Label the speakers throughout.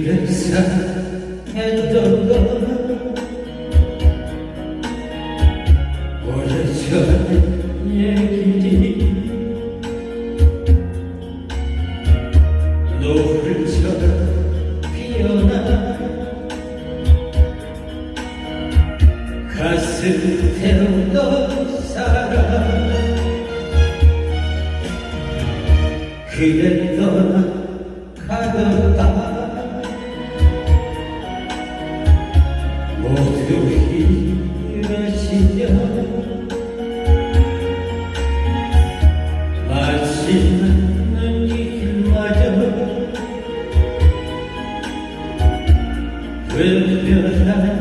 Speaker 1: 그래서 했던 건 오래전 얘기니 노을처럼 피어나 가슴 태우던 사람 그대 떠나가던가 모두 이러시며 마지막은 이 길마저 불편한 사람이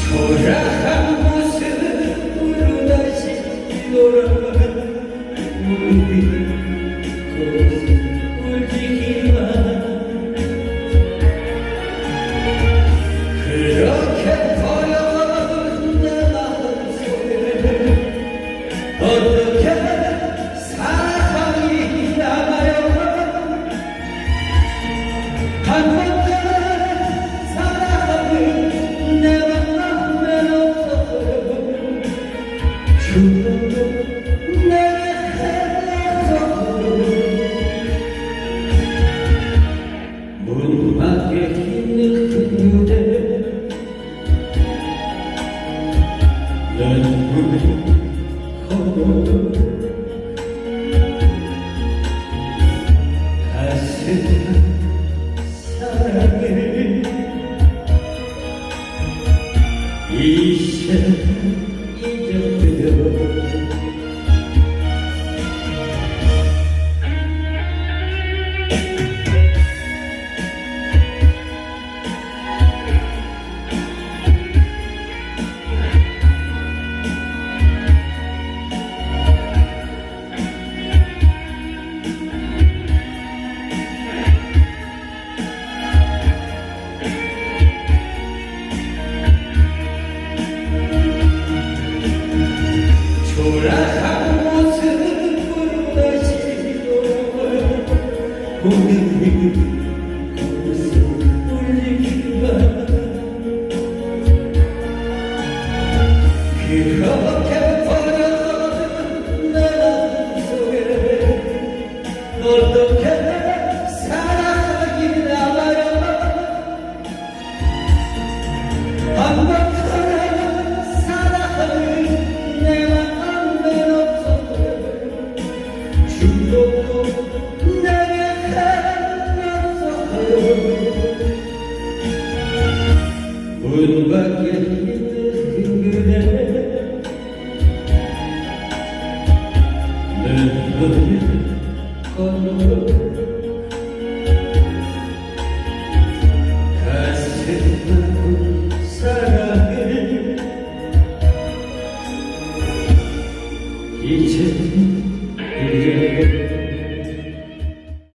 Speaker 1: 초라한 모습으로 다시 돌아가 우리 울지기만 그렇게 버려둔 내 마음속에 어떻게 사랑이 남아요 한 번째 사랑을 내 맘에 없어요 죽어도 내게 문밖에 있는 그대 눈물이 걸어도 가슴 사랑을 이제 잊어버려 초라한 모습으로 다시 돌아가 오늘이 고슴 울리기만 그렇게 버려둔 내 맘속에 어떻게 사랑이 남아요 반복하는 사랑을 내 맘에 없어요 죽어도 내게 없어요 문 밖에